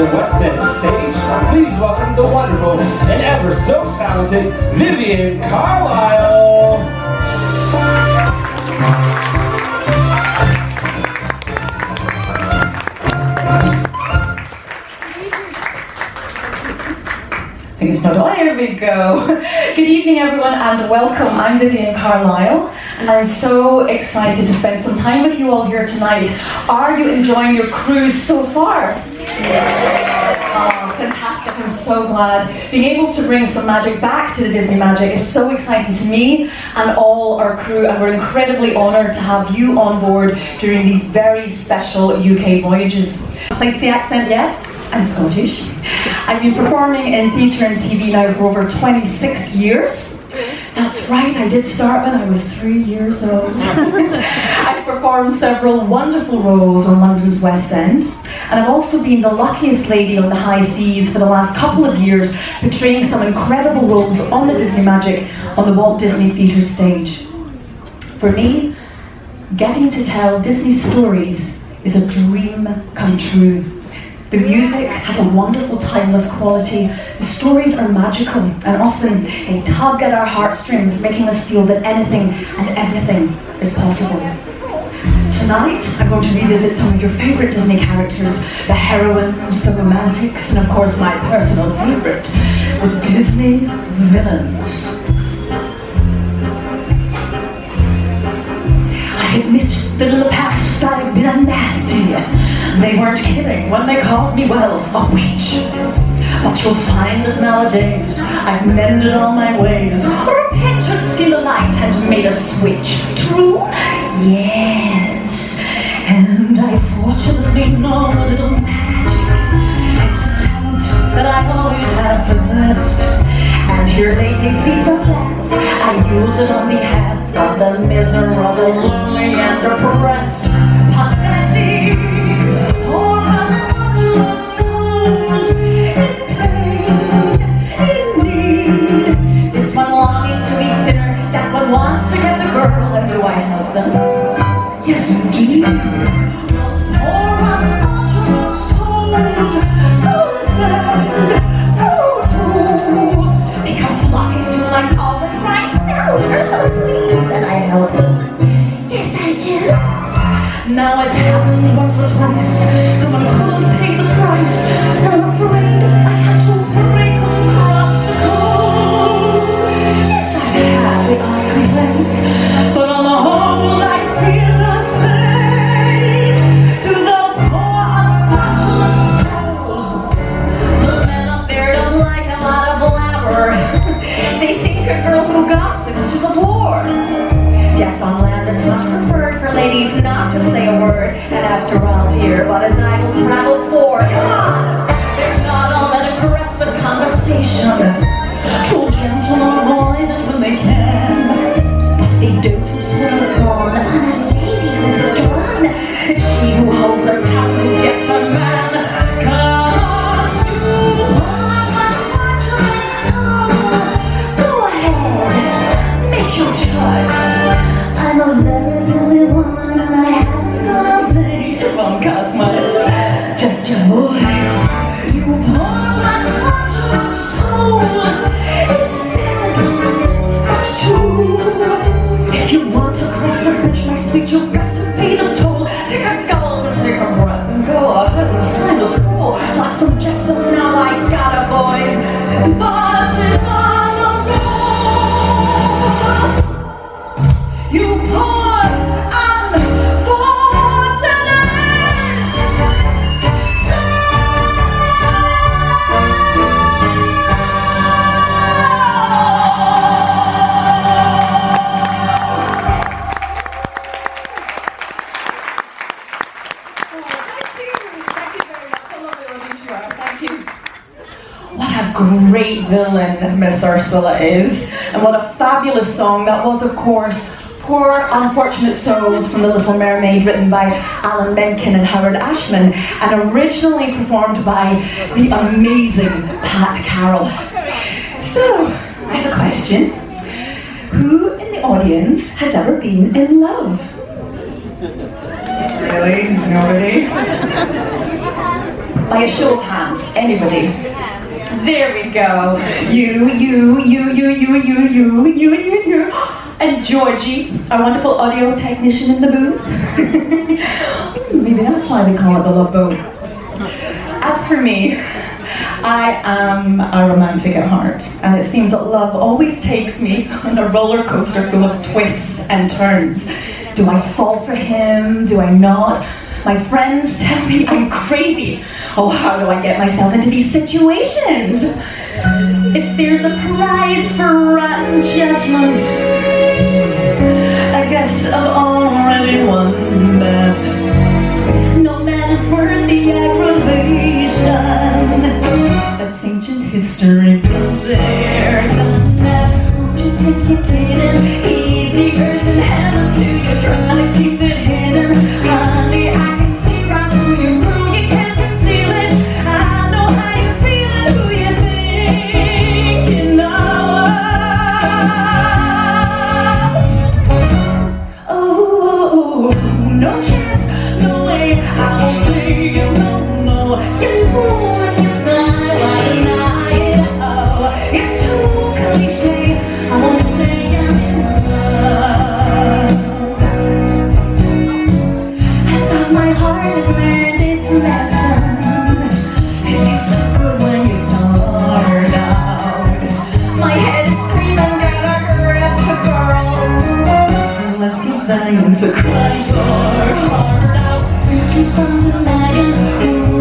the West End stage, please welcome the wonderful and ever so talented Vivian Carlisle. I think it's not on. Here we go. Good evening, everyone, and welcome. I'm Vivian Carlisle, and I'm so excited to spend some time with you all here tonight. Are you enjoying your cruise so far? Oh, fantastic. I'm so glad. Being able to bring some magic back to the Disney Magic is so exciting to me and all our crew, and we're incredibly honoured to have you on board during these very special UK voyages. Place the accent yet? I'm Scottish. I've been performing in theatre and TV now for over 26 years. That's right, I did start when I was 3 years old. I've performed several wonderful roles on London's West End, and I've also been the luckiest lady on the high seas for the last couple of years, portraying some incredible roles on the Disney Magic on the Walt Disney Theatre stage. For me, getting to tell Disney stories is a dream come true. The music has a wonderful, timeless quality. The stories are magical, and often they tug at our heartstrings, making us feel that anything and everything is possible. Tonight, I'm going to revisit some of your favourite Disney characters, the heroines, the romantics, and of course my personal favourite, the Disney villains. I admit that in the past I've been a nasty. They weren't kidding when they called me, well, a witch. But you'll find that nowadays I've mended all my ways. Repentance seen the light and made a switch. True? Yes. And I fortunately know a little magic. It's a talent that I always have possessed. And here lately, please don't laugh, I use it on behalf of the miserable, lonely, and depressed. Pathetic, poor unfortunate souls in pain, in need. This one longing to be thinner, that one wants to get the girl, and do I help them? Yes, indeed. Those poor unfortunate souls, so sad, so true. They come flocking to my call and cry, "Spells, Ursula, please!" And I help them. Yes, I do. Now it's happened once or twice. Someone couldn't pay the price. And I'm afraid I had to break across the coals. Yes, I've had the odd complaint, but on the whole I feel the same. To those poor unfortunate souls, the men up there don't like a lot of blabber. They think a girl who gossips is a bore. Yes, on land it's much preferred for ladies not to say a word. And after all, dear, what is idle prattle for? Come on! There's not all that aggressive conversation. True gentlemen avoid it when they can. If they do, to swim the throne on a lady who's withdrawn. It's she who holds her tongue who gets her man. Come on, you unfortunate soul. Go ahead, make your choice. I'm a very busy woman and I haven't got a day. It won't cost much, just your voice. You poor unfortunate soul. It's sad, it's true. If you want to cross the bridge, my sweet, you've got to pay the toll. Take a gulp and take a breath and go ahead and sign the scroll. Lock some Jackson, now I got a boys. Boss is on the road. You poor unfortunate soul. Thank you very much. I love the audience you are. Thank you. What a great villain Miss Ursula is, and what a fabulous song that was, of course. Poor Unfortunate Souls from The Little Mermaid, written by Alan Menken and Howard Ashman, and originally performed by the amazing Pat Carroll. So, I have a question. Who in the audience has ever been in love? Really? Nobody? By a show of hands, anybody? There we go. You. And Georgie, our wonderful audio technician in the booth. Maybe that's why they call it the Love Boat. As for me, I am a romantic at heart, and it seems that love always takes me on a roller coaster full of twists and turns. Do I fall for him? Do I not? My friends tell me I'm crazy. Oh, how do I get myself into these situations? If there's a prize for rotten judgment, I guess I've already won that. No man is worth the aggravation. That's ancient history, been there, done that. Who'd you think you're dating? Easier than heaven to you, trying to keep it hidden. Honey, I can see right through you, girl, you can't conceal it. I know how you're feeling, who you're thinking of. Oh, no chance, no way, I won't say you no, no. Yes, fool, yes, I deny it all. It's too cliche, I won't say I'm in love. I thought my heart had learned its lesson. It feels so good when you start out. My head is screaming, gotta hurry up, girl. Unless you're dying to cry your heart out. You keep on denying who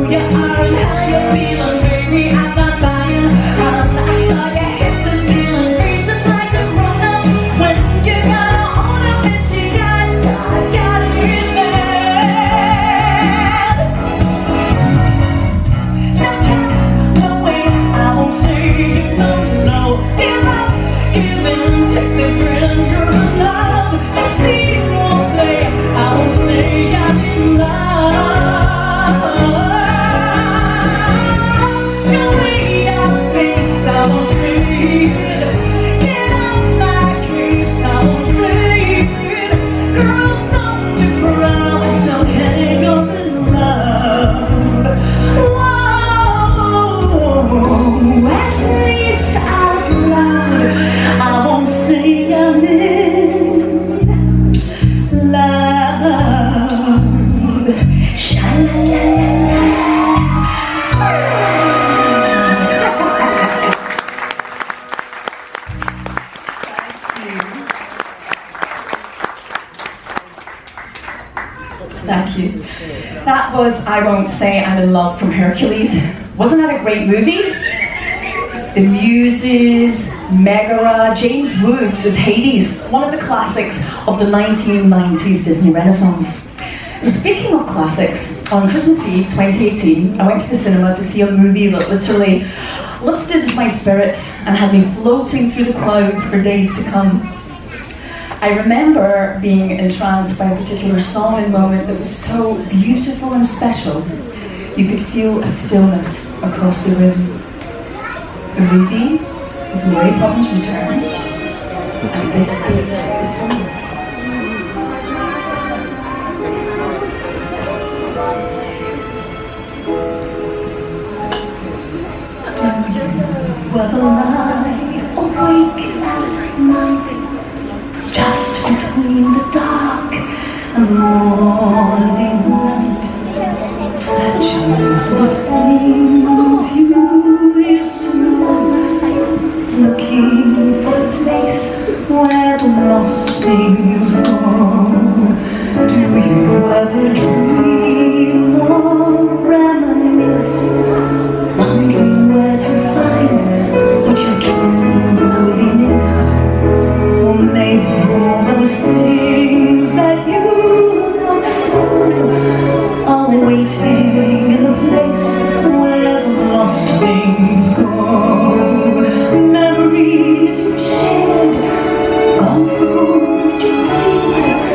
you are and how you're feeling, baby. I'm not buying. I saw you hit the ceiling, racing like a grown-up. When you gotta own up that you gotta get mad. No chance, no way, I won't say no, no. Give up, give in, take the grin, you're in love. I see you won't play, I won't say I'm in love. No way I face, I won't say it. Get off my case, I won't say it. Girl, don't be proud, it's okay, you're in love. Whoa, at least out loud, I won't say I'm in love. Sha-la-la-la-la. Thank you. That was I Won't Say I'm in Love from Hercules. Wasn't that a great movie? The Muses, Megara, James Woods as Hades, one of the classics of the 1990s Disney Renaissance. And speaking of classics, on Christmas Eve 2018, I went to the cinema to see a movie that literally lifted my spirits and had me floating through the clouds for days to come. I remember being entranced by a particular song and moment that was so beautiful and special. You could feel a stillness across the room. The movie was Mary Poppins Returns, and this is the song. Do you ever lie awake at night, just between the dark and the morning light, searching for the things you used to know, looking for the place where the lost things go? Do you ever dream or reminisce, wondering where to find what you truly miss? Or maybe all those things that you love so are waiting in a place where the lost things go. Memories we've shared, gone for good, you think,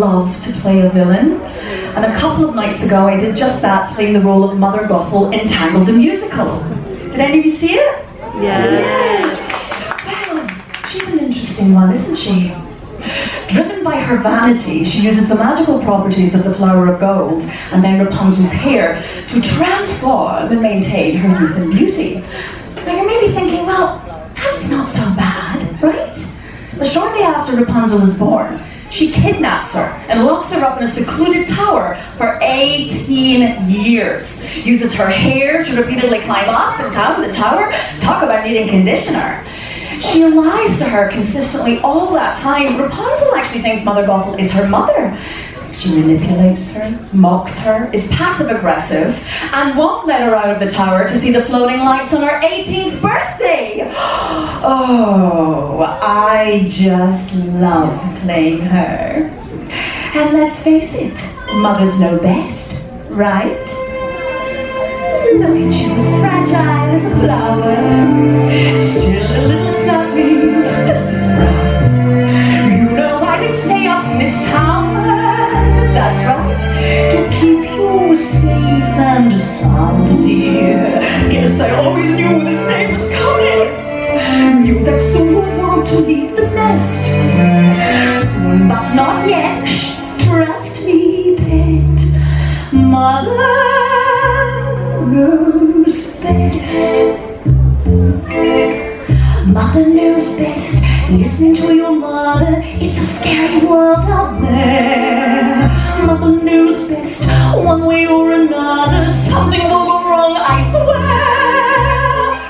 love to play a villain. And a couple of nights ago, I did just that, playing the role of Mother Gothel in Tangled the Musical. Did any of you see it? Yes. Well, she's an interesting one, isn't she? Driven by her vanity, she uses the magical properties of the flower of gold and then Rapunzel's hair to transform and maintain her youth and beauty. Now you may be thinking, well, that's not so bad, right? But shortly after Rapunzel is born, she kidnaps her and locks her up in a secluded tower for 18 years. Uses her hair to repeatedly climb up and down the tower. Talk about needing conditioner. She lies to her consistently all that time. Rapunzel actually thinks Mother Gothel is her mother. She manipulates her, mocks her, is passive-aggressive, and won't let her out of the tower to see the floating lights on her 18th birthday. Oh, I just love playing her. And let's face it, mothers know best, right? Look at you, as fragile as a flower, still a little something, just a sprout. You know why we stay up in this tower? That's right, to keep you safe and sound, dear. Guess I always knew this day was coming. Knew that soon would want to leave the nest. Soon, but not yet. Shh, trust me, pet. Mother knows best. Mother knows best. Listen to your mother. It's a scary world out there. Mother knows best. One way or another, something will go wrong, I swear.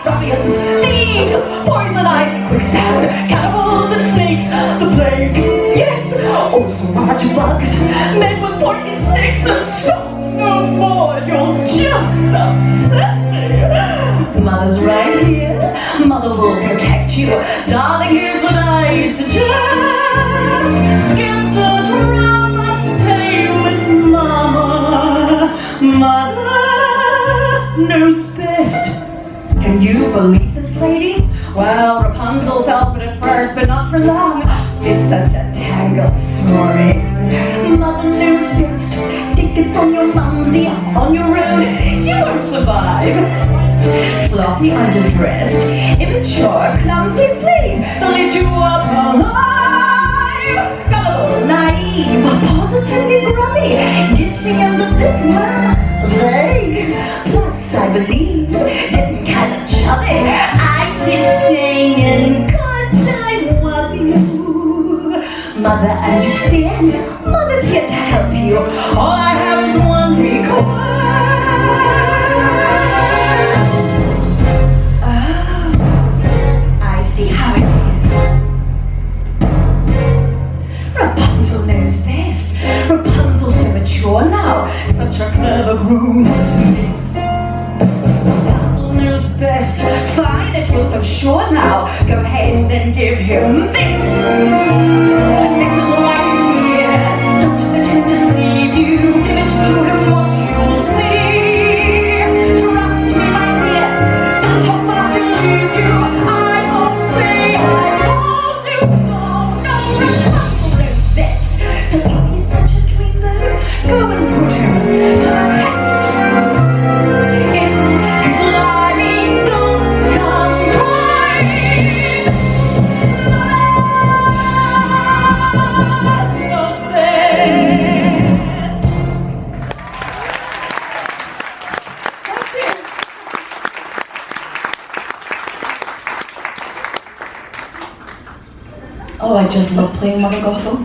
Ruffians, thieves, poison ivy, quicksand, cannibals and snakes, the plague, yes, oh so large bugs, men with pointy sticks, and stop no more, you'll just upset me. Mother's right here, Mother will protect you. Darling, here's what I suggest. Skip the drama, stay with Mama. Mother knows best. Can you believe this, lady? Well, Rapunzel fell for it at first, but not for long. It's such a tangled story. Mother knows best. Take it from your mumsy on your own. You won't survive. Sloppy, underdressed, immature, clumsy, please don't lead you up alive. Gullible, naive, positively grubby, ditzy and a bit vague. Plus, I believe, getting kind of chubby. I'm just saying, 'cause I love you. Mother understands. Mother's here to help you. All I have is one request. How it is. Rapunzel knows best. Rapunzel's so mature now. Such a clever groom. Miss. Rapunzel knows best. Fine, if you're so sure now. Go ahead and then give him this. This is why he's here. Don't let him deceive you. Give it to him what you'll see. Trust me, my dear. That's how fast he'll leave you. Go and put him to the test. If he's lying, don't come crying. Mother knows best. Thank you. Oh, I just love playing Mother Gothel.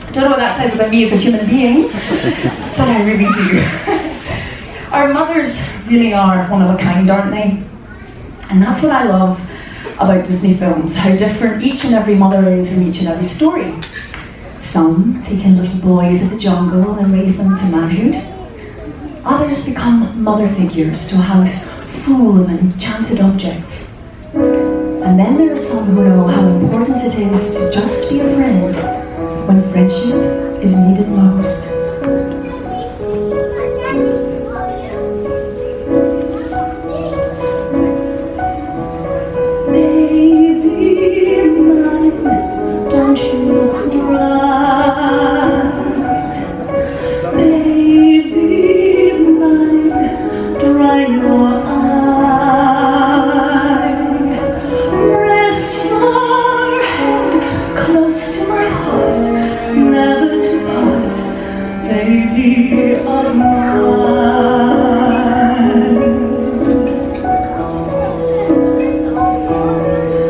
I don't know what that says about me as a human being, but I really do. Our mothers really are one of a kind, aren't they? And that's what I love about Disney films, how different each and every mother is in each and every story. Some take in little boys of the jungle and raise them to manhood. Others become mother figures to a house full of enchanted objects. And then there are some who know how important it is to just be a friend when friendship is needed most. Baby mine, don't you cry. baby of mine.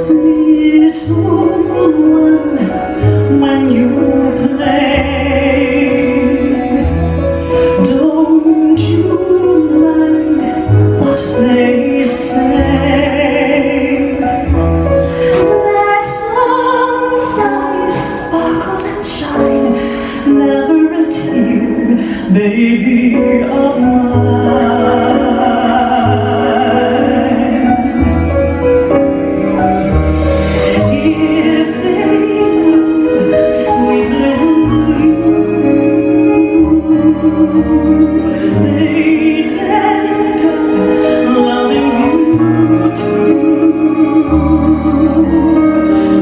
Little one, when you play, don't you mind what they say? Let one's eyes sparkle and shine, never a tear, baby of mine. If they love sweet little you, they end up loving you too.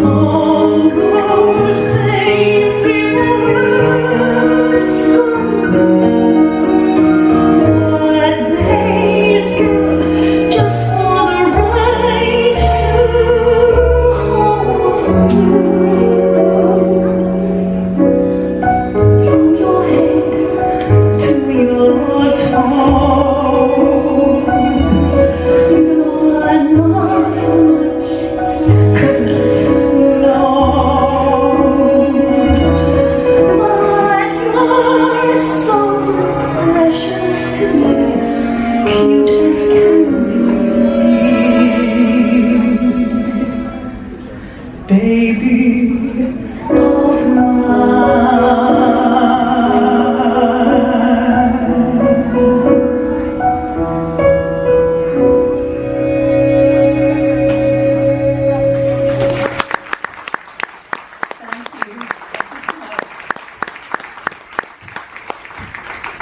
Although safely worse what they'd give just for the right to hold you. From your head to your toes, you're not much, goodness knows, but you're so precious to me, cute as can be, baby of mine.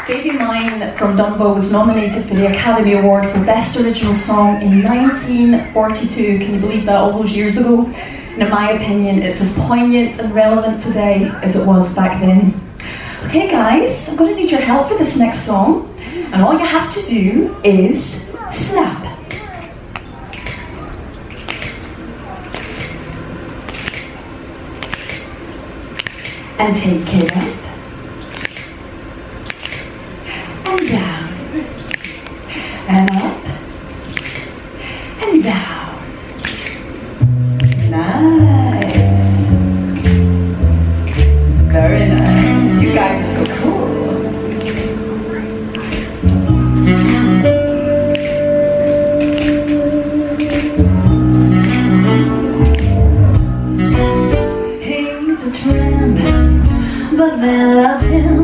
Baby Mine from Dumbo was nominated for the Academy Award for Best Original Song in 1942. Can you believe that, all those years ago? And in my opinion, it's as poignant and relevant today as it was back then. Okay guys, I'm going to need your help for this next song. And all you have to do is snap. And take it up. And down, and up, and down. Nice. Very nice. You guys are so cool. He's a tramp, but they love him.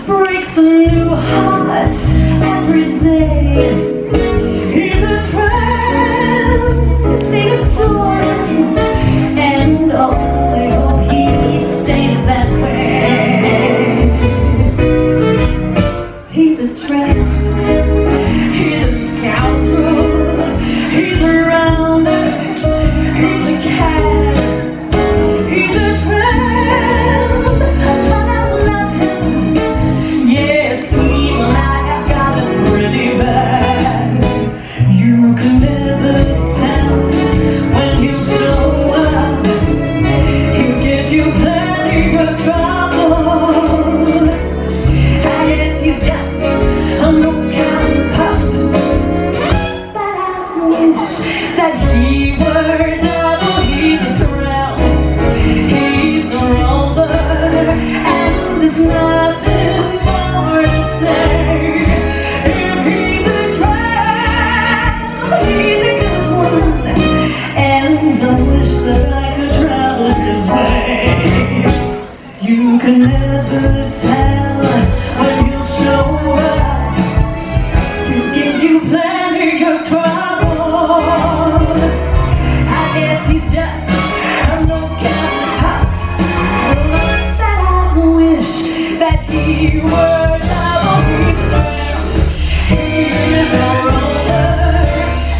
Breaks a new heart every day. He's a tramp, they adore him, and oh, I hope he stays that way. He's a tramp, he's a scoundrel, he's a rounder, he's a cat, he's a tramp, but I love him. Yes, evil, I have got it pretty bad. You can never tell when he'll show up. He'll give you plenty of trouble. I guess he's just a no-count pup. But I wish that he were double. He's a tramp, he's a rover, and there's nothing more to say. If he's a tramp, he's a good one, and I wish that I could travel his way. You can never tell when he'll show up. He'll give you plenty of trouble. I guess he's just a no-count pup. But I wish that he were double. He's a tramp, he's a rover,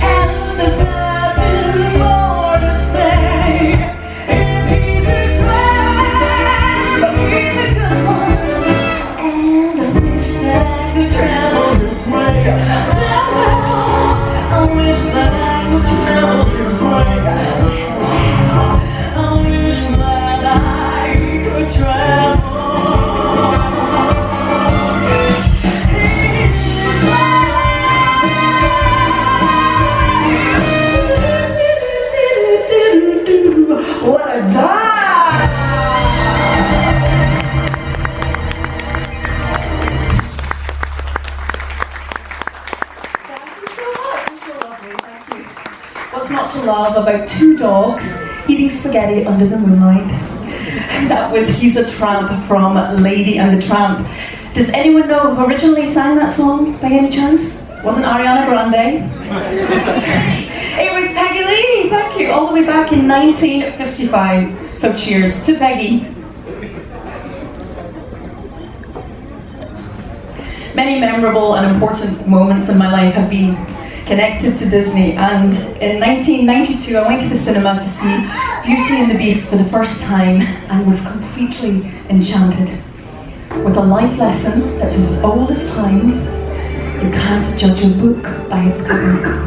and there's nothing more to say. If he's a tramp, he's a good one, and I wish that I could travel this way. I wish that I could travel this way. I wish that I could travel. love about two dogs eating spaghetti under the moonlight. That was He's a Tramp from Lady and the Tramp. Does anyone know who originally sang that song by any chance? Wasn't Ariana Grande? It was Peggy Lee, thank you, all the way back in 1955. So cheers to Peggy. Many memorable and important moments in my life have been connected to Disney, and in 1992 I went to the cinema to see Beauty and the Beast for the first time and was completely enchanted. With a life lesson that's as old as time: you can't judge a book by its cover.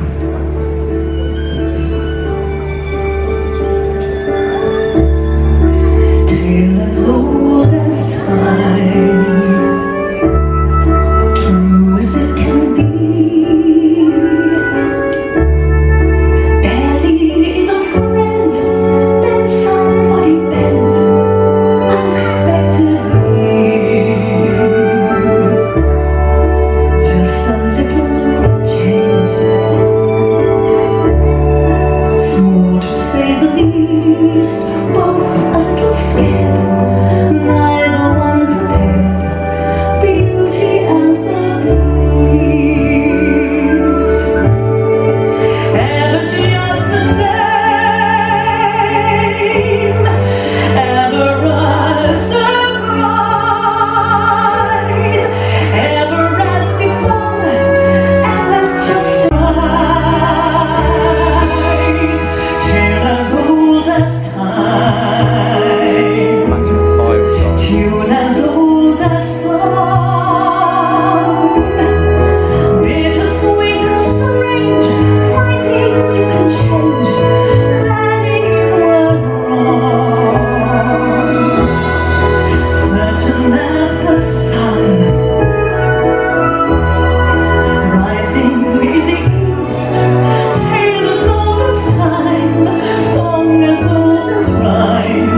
Tale as old as time, true as it can be. Barely even friends, then somebody bends unexpectedly. Just a little change, small to say the least, both a little scared. Neither one prepared, Beauty and the Beast. Ever just the same, ever a surprise, ever as before, ever just a rise. Tale as old as time, tune as old as song, bittersweet and strange, finding you can change, letting you were wrong. Certain as the sun, rising in the east, tale as old as time, song as old as rhyme,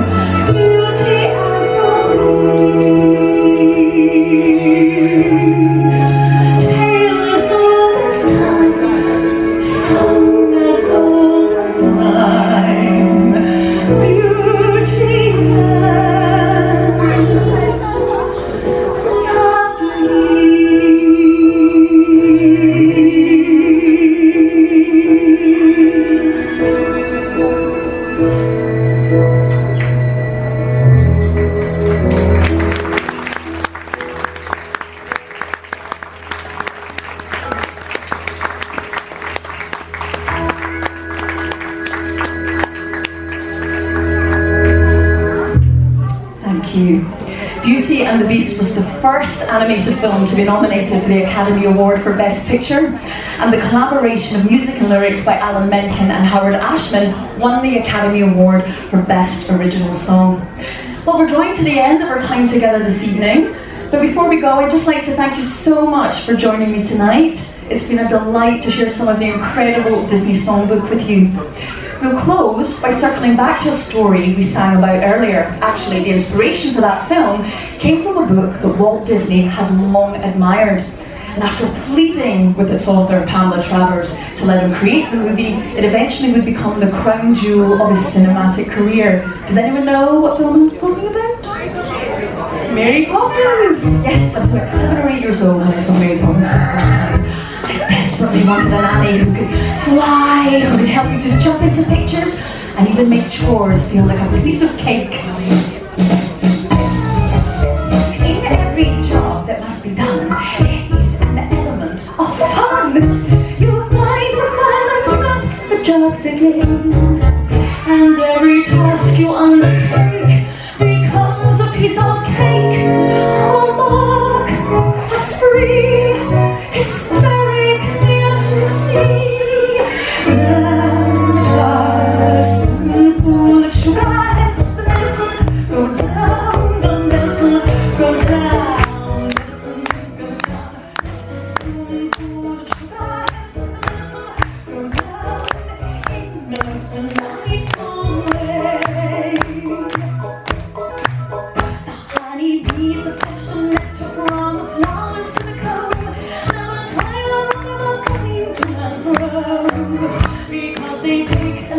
Beauty and the Beast. Tale as old as time, song as old as rhyme, Beauty and Thank you. Beauty and the Beast was the first animated film to be nominated for the Academy Award for Best Picture, and the collaboration of music and lyrics by Alan Menken and Howard Ashman won the Academy Award for Best Original Song. Well, we're drawing to the end of our time together this evening, but before we go, I'd just like to thank you so much for joining me tonight. It's been a delight to share some of the incredible Disney songbook with you. We'll close by circling back to a story we sang about earlier. Actually, the inspiration for that film came from a book that Walt Disney had long admired. And after pleading with its author, Pamela Travers, to let him create the movie, it eventually would become the crown jewel of his cinematic career. Does anyone know what film I'm talking about? Mary Poppins! Yes, I was about 7 or 8 years old when I saw Mary Poppins for the first time. I desperately wanted a nanny who could fly, who could help you to jump into pictures and even make chores feel like a piece of cake. In every job that must be done, there is an element of fun. You'll find the fun the jobs again, and every task you undertake becomes a piece of cake. Homework for spree, it's very clear to see that a spoonful of sugar helps the medicine go down, the medicine go down, medicine go down. Just a spoonful of sugar helps the medicine go down in just a nightful way. The honeybees attach the nectar from the flowers to the comb, and the Tyler rock of a busy to and fro, because they take a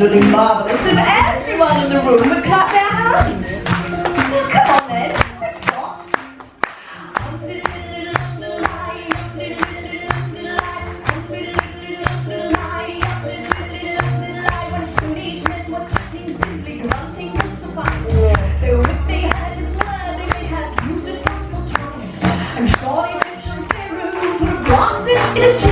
absolutely marvelous if everyone in the room would clap their hands. Now, come on then, next spot. When Scrooge men were chatting, simply grunting would suffice. Though if they had this word, they may have used it once or twice. I'm sure the Egyptian pharaohs would have lost it in a